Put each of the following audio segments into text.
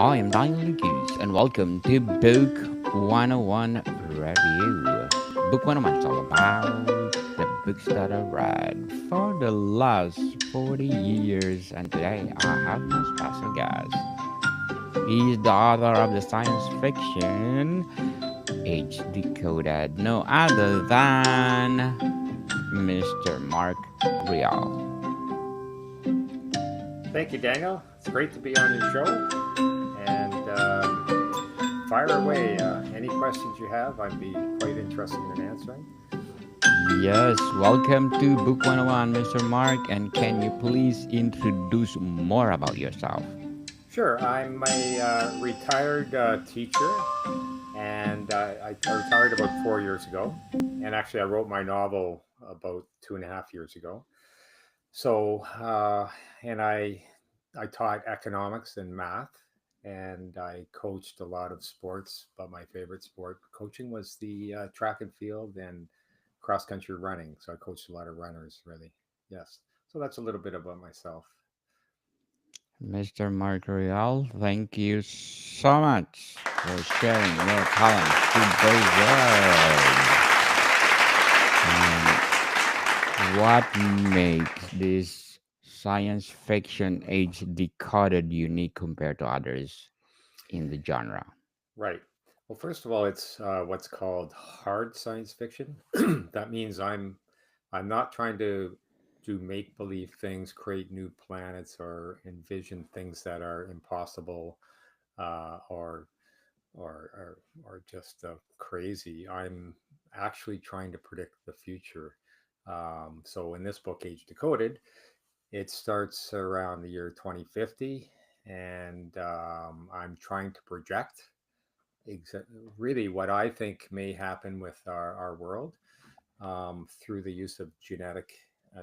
I am Daniel Lucas, and welcome to Book 101 Review. Book 101 is all about the books that I read for the last 40 years, and today I have my special guest. He's the author of the science fiction Age Decoded, no other than Mr. Mark Rial. Thank you, Daniel. It's great to be on your show. And fire away. Any questions you have, I'd be quite interested in answering. Yes, welcome to Book 101, Mr. Mark. And can you please introduce more about yourself? Sure. I'm a retired teacher, and I retired about 4 years ago. And actually, I wrote my novel about 2.5 years ago. So, and I taught economics and math, and I coached a lot of sports. But my favorite sport coaching was the track and field and cross country running. So I coached a lot of runners, really. Yes. So that's a little bit about myself. Mr. Mark Rial, thank you so much for sharing your talents to the world. And what makes this science fiction age decoded unique compared to others in the genre? Right. Well, first of all, it's what's called hard science fiction. That means I'm not trying to do make believe things, create new planets, or envision things that are impossible, or or just crazy. I'm actually trying to predict the future. So in this book, Age Decoded, it starts around the year 2050, and I'm trying to project exa- really what I think may happen with our world through the use of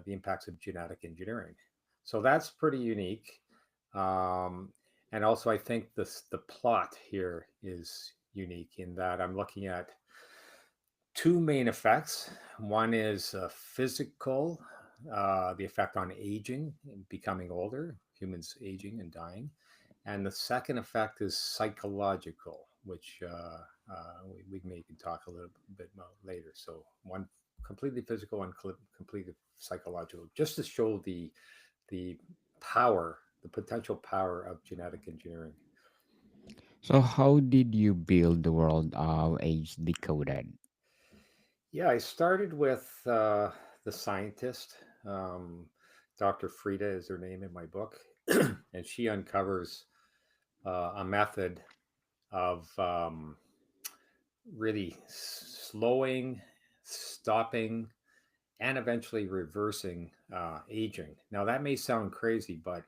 the impacts of genetic engineering. So that's pretty unique. Um, and also, I think the plot here is unique in that I'm looking at two main effects. One is physical, the effect on aging and becoming older, humans aging and dying. And the second effect is psychological, which we may talk a little bit about later. So one completely physical, one completely psychological, just to show the power, the potential power of genetic engineering. So, how did you build the world of Age Decoded? Yeah, I started with the scientist. Um, Dr. Frida is her name in my book, and she uncovers a method of really slowing, stopping, and eventually reversing aging. Now, that may sound crazy, but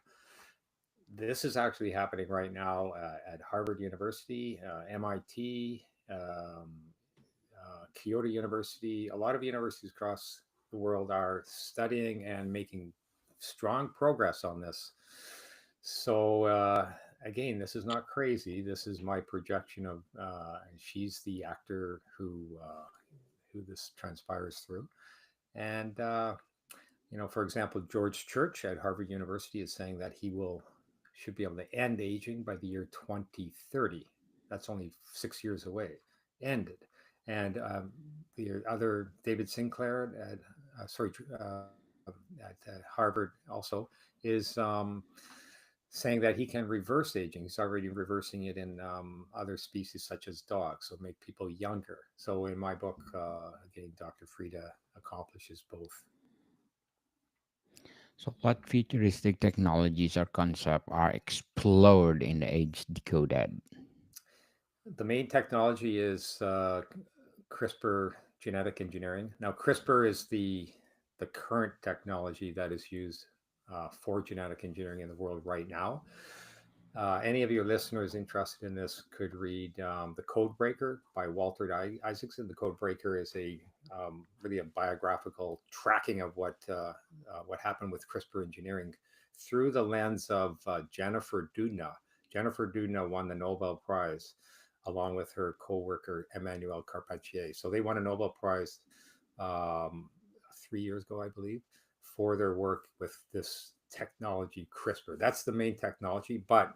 this is actually happening right now at Harvard University, MIT, Kyoto University. A lot of universities across the world are studying and making strong progress on this. So, again, this is not crazy. This is my projection of, she's the actor who this transpires through. And, for example, George Church at Harvard University is saying that he will should be able to end aging by the year 2030. That's only 6 years away. Ended. And the other David Sinclair at Harvard also is saying that he can reverse aging. He's already reversing it in other species such as dogs, so make people younger. So in my book, again, Dr. Frida accomplishes both. So, what futuristic technologies or concepts are explored in the Age Decoded? The main technology is CRISPR genetic engineering. Now, CRISPR is the current technology that is used for genetic engineering in the world right now. Any of your listeners interested in this could read The Code Breaker by Walter Isaacson. The Code Breaker is a really a biographical tracking of what happened with CRISPR engineering through the lens of Jennifer Doudna. Jennifer Doudna won the Nobel Prize along with her co-worker Emmanuel Carpentier. So they won a Nobel Prize um, 3 years ago, I believe, for their work with this technology, CRISPR. That's the main technology, but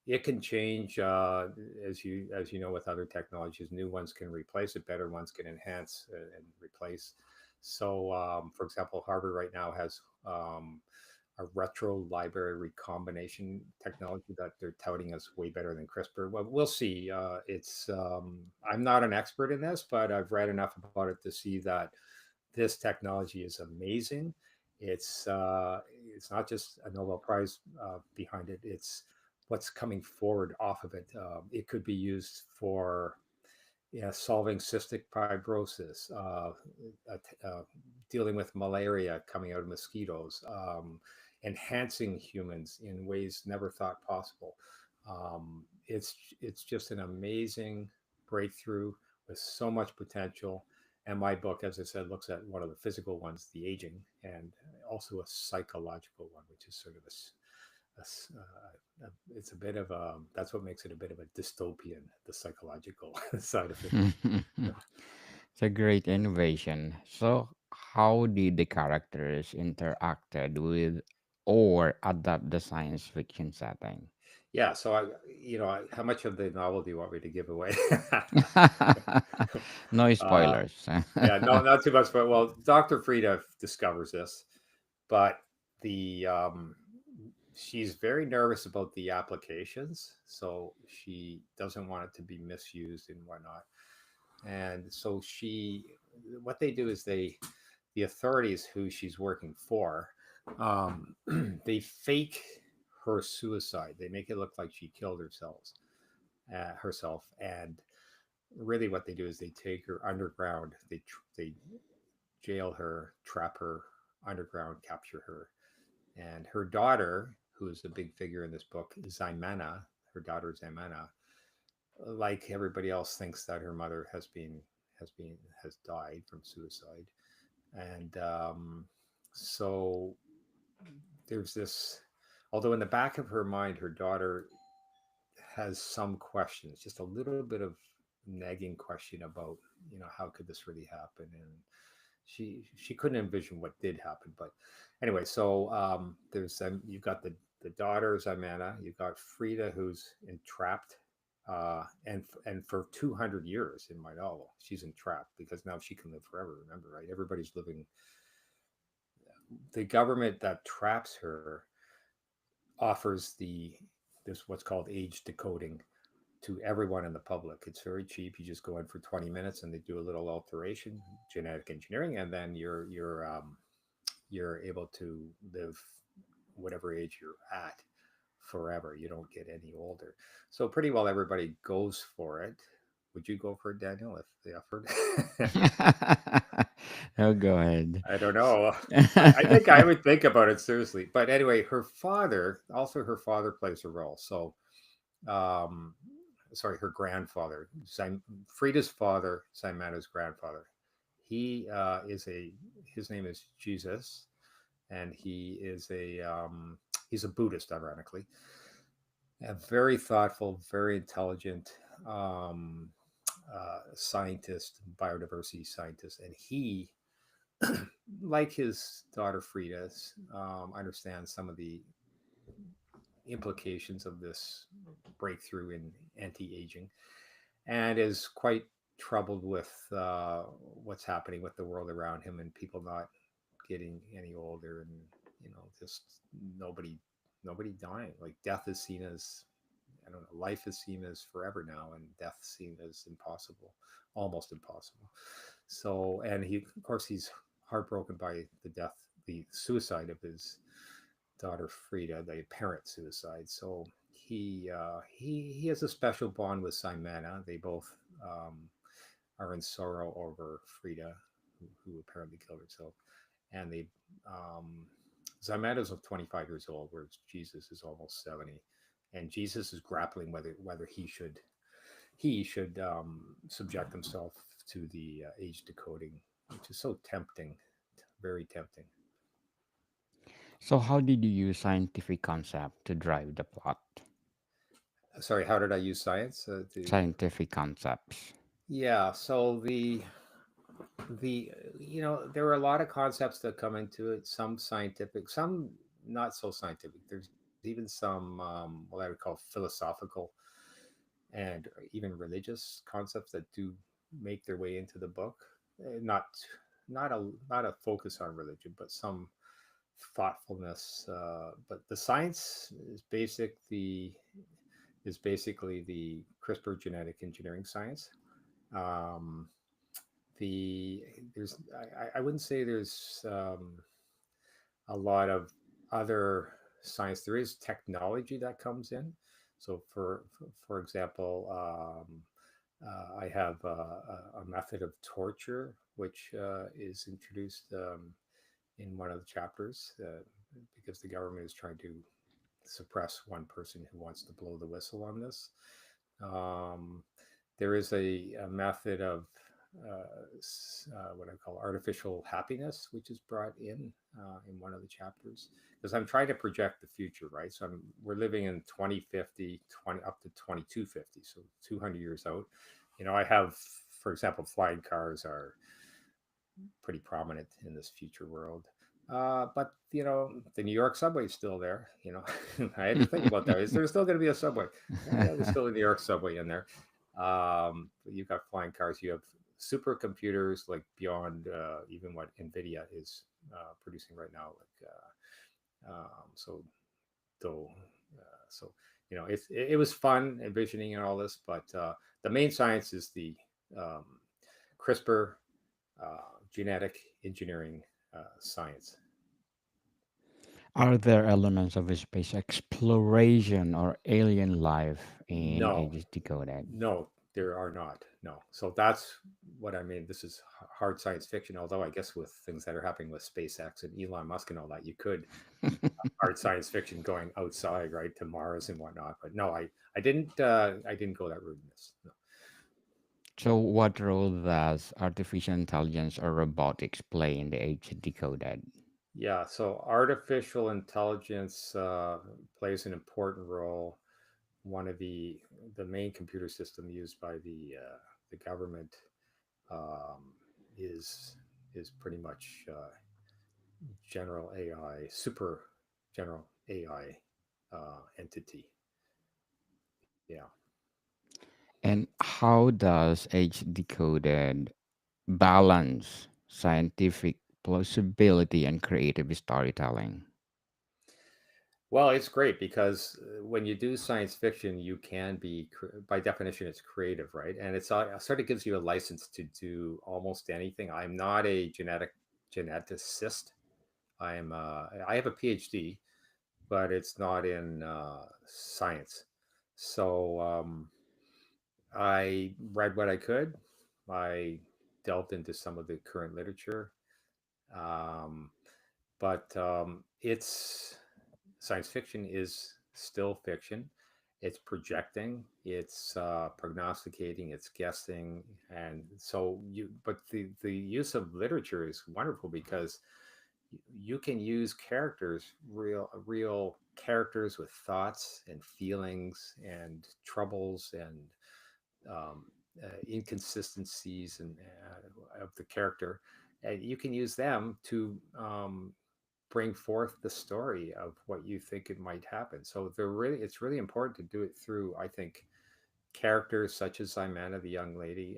it can change as you know with other technologies. New ones can replace it, better ones can enhance and replace. So, for example, Harvard right now has a retro library recombination technology that they're touting as way better than CRISPR. Well, we'll see. It's I'm not an expert in this, but I've read enough about it to see that this technology is amazing. It's uh, it's not just a Nobel Prize behind it. It's what's coming forward off of it. It could be used for, yeah, solving cystic fibrosis, dealing with malaria coming out of mosquitoes, enhancing humans in ways never thought possible. It's just an amazing breakthrough with so much potential. And my book, as I said, looks at one of the physical ones, the aging, and also a psychological one, which is sort of it's a bit of a, that's what makes it a bit of a dystopian, the psychological side of it. It's a great innovation. So, how did the characters interacted with or adapt the science fiction setting? Yeah, so how much of the novel do you want me to give away? No uh, spoilers. yeah, no, not too much, but well, Dr. Frida discovers this, but the she's very nervous about the applications, so she doesn't want it to be misused and whatnot. And so what they do is the authorities who she's working for, um, they fake her suicide. They make it look like she killed herself, and really what they do is they take her underground. They jail her, trap her underground, capture her, and her daughter, who is a big figure in this book, Zymana. Her daughter Zymana, like everybody else, thinks that her mother has died from suicide, and so there's this. Although in the back of her mind, her daughter has some questions, just a little bit of nagging question about, how could this really happen, and she couldn't envision what did happen. But anyway, so there's you've got the daughter Zymana, you've got Frida who's entrapped, and for 200 years in my novel she's entrapped because now she can live forever. Remember, right? Everybody's living. The government that traps her offers the this what's called age decoding to everyone in the public. It's very cheap. You just go in for 20 minutes and they do a little alteration, genetic engineering, and then you're able to live whatever age you're at forever. You don't get any older. So pretty well everybody goes for it. Would you go for it, Daniel, if they offered? Oh, go ahead. I don't know. I think I would think about it seriously. But anyway, her father plays a role. So, um, sorry, her grandfather, Frida's father, Simana's grandfather. He his name is Jesus, and he's a Buddhist, ironically, a very thoughtful, very intelligent um, scientist, biodiversity scientist, and he, like his daughter Frida, understands some of the implications of this breakthrough in anti-aging, and is quite troubled with what's happening with the world around him and people not getting any older, and just nobody nobody dying. Like death is seen as, I don't know, life is seen as forever now, and death seen as impossible, almost impossible. So, and he, of course, he's heartbroken by the suicide of his daughter Frida, the apparent suicide. So he has a special bond with Simana. They both are in sorrow over Frida, who apparently killed herself, and they Zymana's 25 years old, whereas Jesus is almost 70, and Jesus is grappling whether he should subject himself to the age decoding, which is so tempting, very tempting. So, how did you use scientific concept to drive the plot? Sorry, how did I use science? Scientific concepts. Yeah, so the there are a lot of concepts that come into it. Some scientific, some not so scientific. There's just even some what I would call philosophical and even religious concepts that do make their way into the book. Not not a focus on religion, but some thoughtfulness. But the science is basically the CRISPR genetic engineering science. Um, the there's I wouldn't say there's a lot of other science. There is technology that comes in. So, for example, I have a method of torture which is introduced in one of the chapters because the government is trying to suppress one person who wants to blow the whistle on this. Um, there is a method of what I call artificial happiness, which is brought in one of the chapters because I'm trying to project the future, right? So we're living in 2050, 20 up to 2250, so 200 years out. I have, for example, flying cars are pretty prominent in this future world. But the New York subway is still there. I had to think about that. Is there still going to be a subway? Yeah, there's still a New York subway in there. You've got flying cars. You have supercomputers like beyond even what NVIDIA is producing right now. Like so, though, so it was fun envisioning and all this, but the main science is the um, CRISPR genetic engineering science. Are there elements of a space exploration or alien life in No, Ages Decoded? no, there are not. No. So that's what I mean. This is hard science fiction, although I guess with things that are happening with SpaceX and Elon Musk and all that, you could hard science fiction going outside, right, to Mars and whatnot. But no, I didn't go that route in this. No. So, what role does artificial intelligence or robotics play in the Age Decoded? Yeah, so artificial intelligence plays an important role. One of the main computer system used by the government um, is is pretty much general AI, super general AI entity. Yeah. And how does Age Decoded balance scientific plausibility and creative storytelling? Well, it's great because when you do science fiction, you can be, by definition, it's creative, right? And sort of gives you a license to do almost anything. I'm not a geneticist. I have a PhD, but it's not in science. So I read what I could. I delved into some of the current literature, um, but it's science fiction is still fiction. It's projecting, it's prognosticating, it's guessing, and so you. But the use of literature is wonderful because you can use characters, real characters with thoughts and feelings and troubles and um, inconsistencies of the character, and you can use them to bring forth the story of what you think it might happen. So it's really important to do it through, I think, characters such as Zymana, the young lady.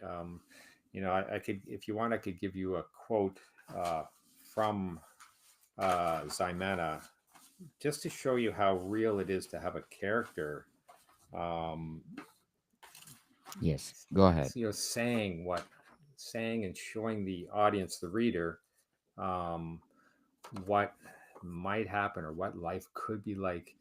I could, if you want, I could give you a quote from Zymana just to show you how real it is to have a character um, Yes, go ahead. saying and showing the audience, the reader, um, what might happen or what life could be like.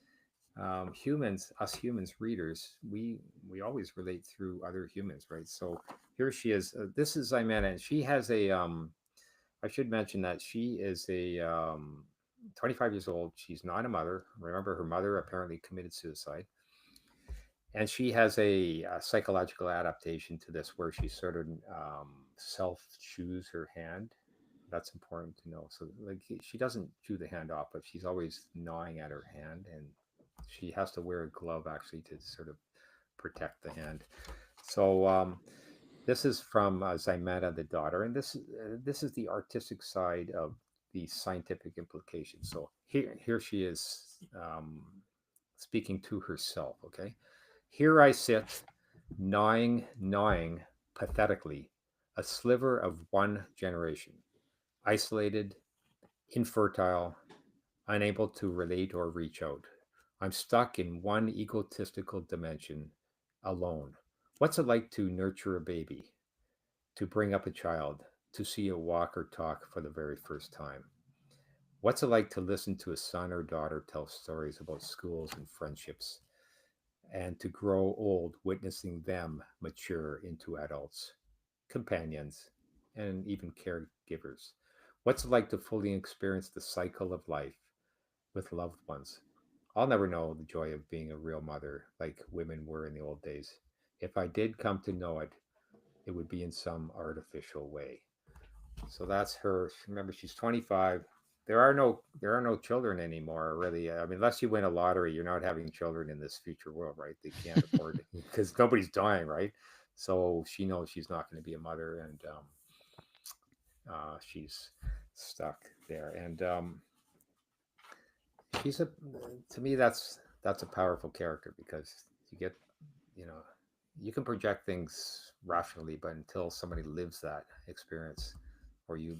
Us humans, readers, we always relate through other humans, right? So here she is. This is Zymana, and she has a. I should mention that she is a 25 years old. She's not a mother. Remember, her mother apparently committed suicide, and she has a psychological adaptation to this where she sort of self chews her hand. That's important to know. So like she doesn't chew the hand off, but she's always gnawing at her hand, and she has to wear a glove actually to sort of protect the hand. So this is from Zymana, the daughter, and this is the artistic side of the scientific implications. So here she is. speaking to herself. Okay. Here I sit, gnawing pathetically, a sliver of one generation, isolated, infertile, unable to relate or reach out. I'm stuck in one egotistical dimension, alone. What's it like to nurture a baby, to bring up a child, to see it walk or talk for the very first time? What's it like to listen to a son or daughter tell stories about schools and friendships, and to grow old witnessing them mature into adults, companions, and even caregivers? What's it like to fully experience the cycle of life with loved ones? I'll never know the joy of being a real mother like women were in the old days. If I did come to know it, it would be in some artificial way. So that's her. Remember, she's 25. There are no children anymore, really. I mean, unless you win a lottery, you're not having children in this future world, right? They can't afford it because nobody's dying, right? So she knows she's not going to be a mother, and she's stuck there. And she's a to me that's a powerful character because you get you know you can project things rationally, but until somebody lives that experience, or you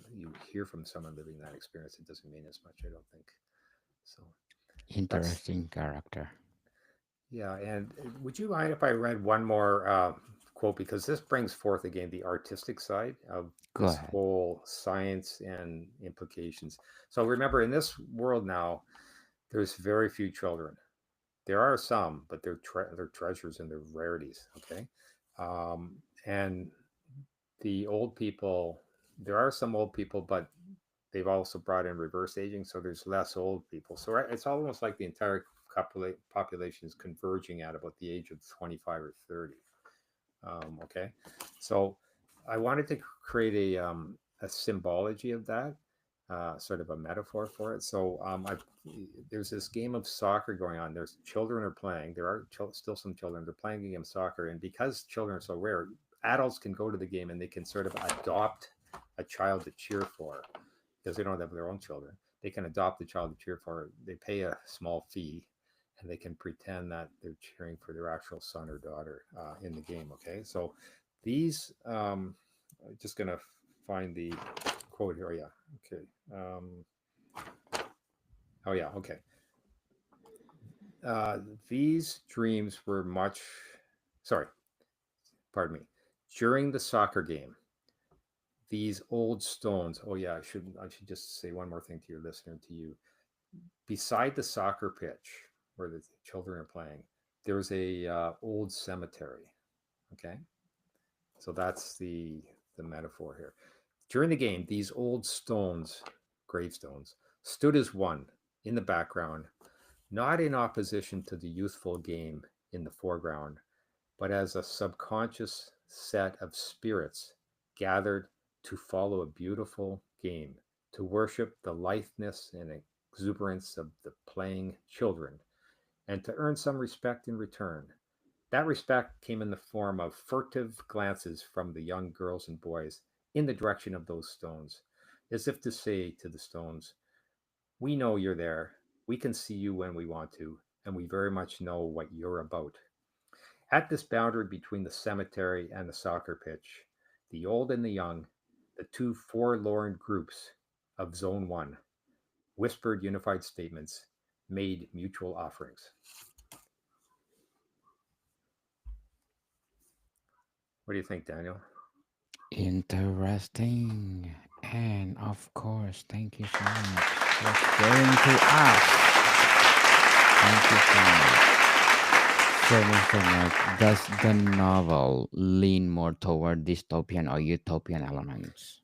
hear from someone living that experience, it doesn't mean as much, I don't think. So that's Interesting character. yeah. And would you mind if I read one more quote, because this brings forth again the artistic side of Go this ahead. whole science and implications. So remember, in this world now, there's very few children. There are some, but they're treasures and they're rarities. Okay, and the old people, there are some old people, but they've also brought in reverse aging, so there's less old people. So it's almost like the entire population is converging at about the age of 25 or 30. Okay, so I wanted to create a symbology of that, sort of a metaphor for it. So there's this game of soccer going on. There's children are playing. There are still some children. They're playing a game of soccer, and because children are so rare, adults can go to the game and they can sort of adopt a child to cheer for because they don't have their own children. They can adopt a child to cheer for. They pay a small fee, and they can pretend that they're cheering for their actual son or daughter in the game. Okay, so these I'm just gonna find the quote here. Oh, yeah. Okay. Oh yeah. Okay. Uh, these dreams were much. Sorry. Pardon me. During the soccer game, these old stones. Oh yeah. I should just say one more thing to your listener, to you. Beside the soccer pitch where the children are playing, there's a old cemetery. Okay. So that's the metaphor here. During the game, these old stones, gravestones, stood as one in the background, not in opposition to the youthful game in the foreground, but as a subconscious set of spirits gathered to follow a beautiful game, to worship the litheness and exuberance of the playing children, and to earn some respect in return. That respect came in the form of furtive glances from the young girls and boys in the direction of those stones, as if to say to the stones, "We know you're there. We can see you when we want to, and we very much know what you're about." At this boundary between the cemetery and the soccer pitch, the old and the young, the two forlorn groups of Zone 1, whispered unified statements, made mutual offerings. What do you think, Daniel? Interesting. And of course, thank you so much for sharing to us. Thank you so much. So, Mr. Mark, does the novel lean more toward dystopian or utopian elements?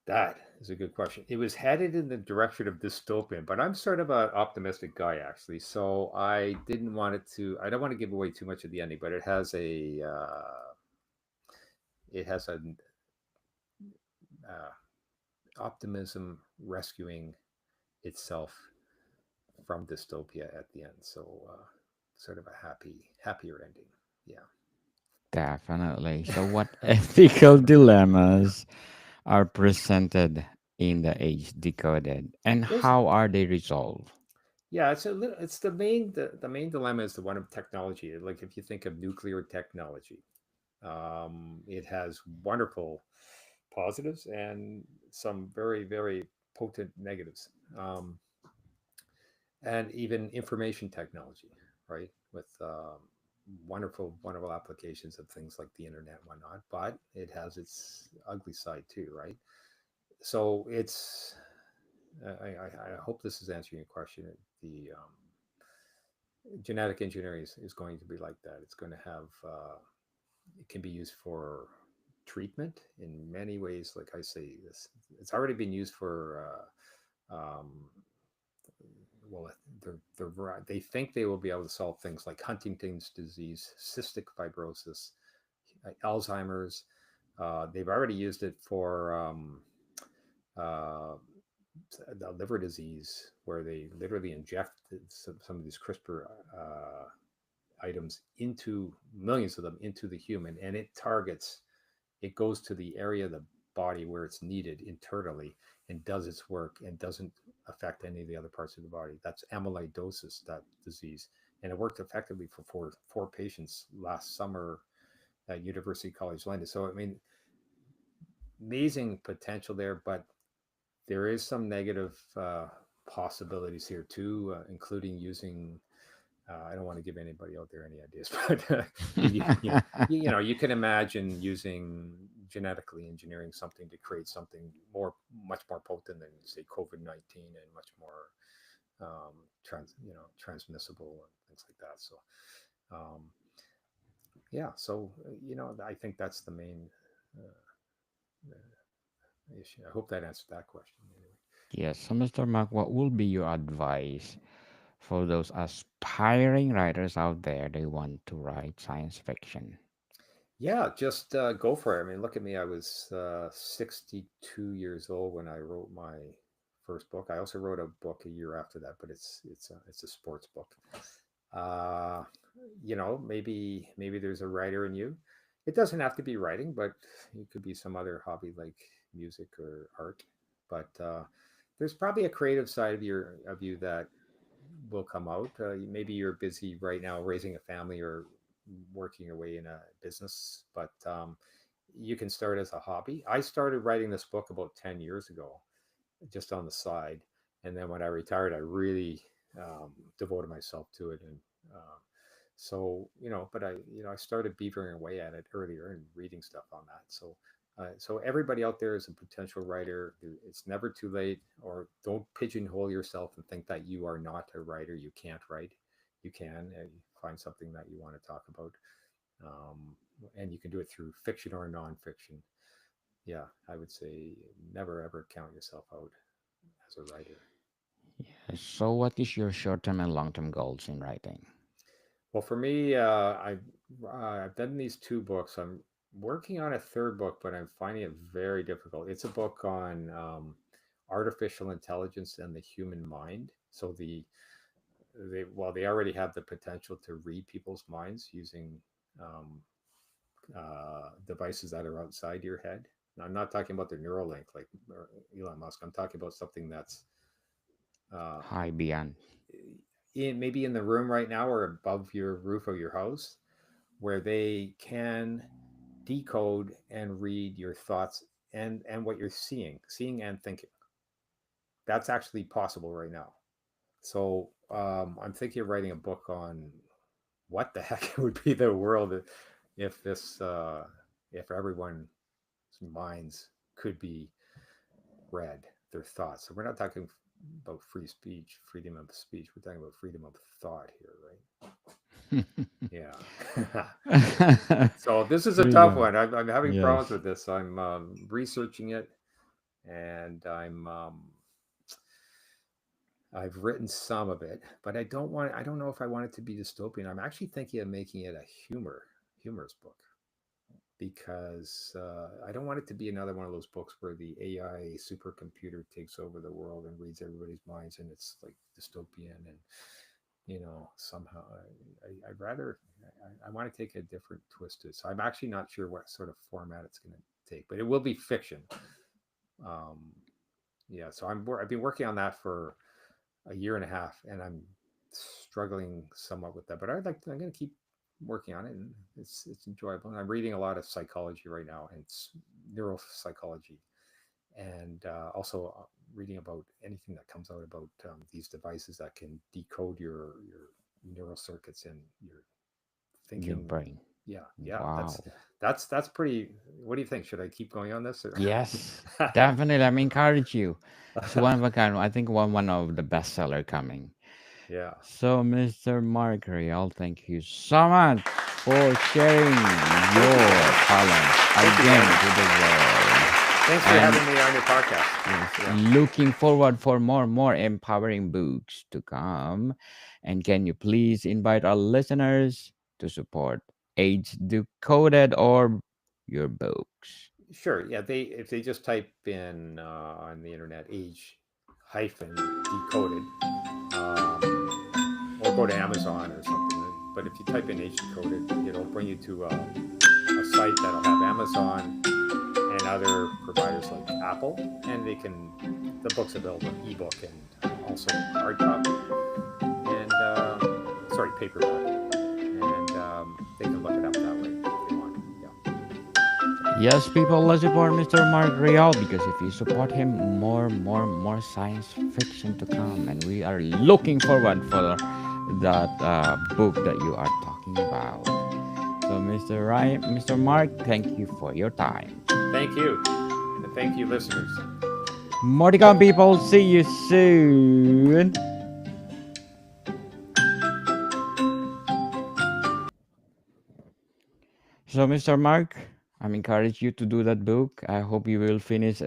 That is a good question. It was headed in the direction of dystopian, but I'm sort of an optimistic guy, actually. So I didn't want it to. I don't want to give away too much of the ending, but it has a uh, optimism rescuing itself from dystopia at the end. So sort of a happier ending. Yeah. Definitely. So, what ethical dilemmas are presented in the age decoded, and There's how are they resolved? Yeah, it's the main dilemma is the one of technology. Like if you think of nuclear technology, it has wonderful positives and some very, very potent negatives. And even information technology, right? With wonderful, wonderful applications of things like the internet and whatnot, but it has its ugly side too, right? So it's, I hope this is answering your question. The genetic engineering is going to be like that. It's going to have, it can be used for treatment in many ways. Like I say, this it's already been used for well, they think they will be able to solve things like Huntington's disease, cystic fibrosis, Alzheimer's. They've already used it for uh, the liver disease, where they literally inject some of these CRISPR items into millions of them into the human, and it goes to the area of the body where it's needed internally and does its work and doesn't affect any of the other parts of the body. That's amyloidosis, that disease. And it worked effectively for four patients last summer at University College London. So, I mean, amazing potential there, but there is some negative possibilities here too, including using I don't want to give anybody out there any ideas, but you can imagine using genetically engineering something to create something much more potent than say COVID-19 and much more transmissible and things like that. So, um, yeah, so I think that's the main issue. I hope that answered that question. Anyway. Yes, so Mr. Mark, what will be your advice for those aspiring writers out there they want to write science fiction? Yeah, just go for it. I mean, look at me. I was 62 years old when I wrote my first book. I also wrote a book a year after that, but it's a sports book. Uh, maybe there's a writer in you. It doesn't have to be writing, but it could be some other hobby like music or art. But there's probably a creative side of you that will come out. Maybe you're busy right now raising a family or working your way in a business, but you can start as a hobby. I started writing this book about 10 years ago, just on the side. And then when I retired, I really devoted myself to it. And but I started beavering away at it earlier and reading stuff on that. So everybody out there is a potential writer. It's never too late, or don't pigeonhole yourself and think that you are not a writer. You can't write. You can find something that you want to talk about, um, and you can do it through fiction or nonfiction. Yeah, I would say never ever count yourself out as a writer. Yes, so what is your short-term and long-term goals in writing? Well, for me, I've done these two books. I'm working on a third book, but I'm finding it very difficult. It's a book on artificial intelligence and the human mind. So they already have the potential to read people's minds using um, devices that are outside your head. Now, I'm not talking about the Neuralink like Elon Musk. I'm talking about something that's uh, Hi, Beyond. maybe in the room right now or above your roof of your house, where they can decode and read your thoughts and what you're seeing and thinking. That's actually possible right now. So I'm thinking of writing a book on what the heck would be the world if if everyone's minds could be read, their thoughts. So we're not talking about free speech, freedom of speech. We're talking about freedom of thought here, right? Yeah. So this is a tough Freedom. one. I'm having problems Yes. with this. I'm researching it, and I've written some of it, but I don't know if I want it to be dystopian. I'm actually thinking of making it a humorous book, because I don't want it to be another one of those books where the AI supercomputer takes over the world and reads everybody's minds, and it's like dystopian and somehow I'd rather I want to take a different twist to it. So I'm actually not sure what sort of format it's going to take, but it will be fiction. Um, yeah, so I've been working on that for a year and a half, and I'm struggling somewhat with that. But I'm going to keep working on it, and it's enjoyable. And I'm reading a lot of psychology right now, and it's neuropsychology, and also reading about anything that comes out about these devices that can decode your neural circuits and your Your thinking. brain. Yeah, yeah, Wow. that's pretty. What do you think? Should I keep going on this? Yes, definitely. Let me encourage you. It's one of a kind. I think one of the bestseller coming. Yeah. So, Mr. Mark Rial, thank you so much for sharing Thank you, your Glenn. talent Thank you, again Glenn. to the world. Thanks for And having me on your podcast. yes, Yeah. looking forward for more empowering books to come. And can you please invite our listeners to support Age Decoded or your books? Sure. Yeah. They if they just type in on the internet age hyphen decoded, or go to Amazon or something. But if you type in age decoded, it'll bring you to a site that'll have Amazon and other providers like Apple, and the book's available in ebook and also hard copy, and sorry, paperback, and they can look it up that way if they want. Yeah. Yes, people, let's support Mr. Mark Rial because if you support him, more science fiction to come, and we are looking forward for that book that you are talking about. So, Mr. Mark, thank you for your time. Thank you, and thank you, listeners. More to come, people. See you soon. So, Mr. Mark, I'm encourage you to do that book. I hope you will finish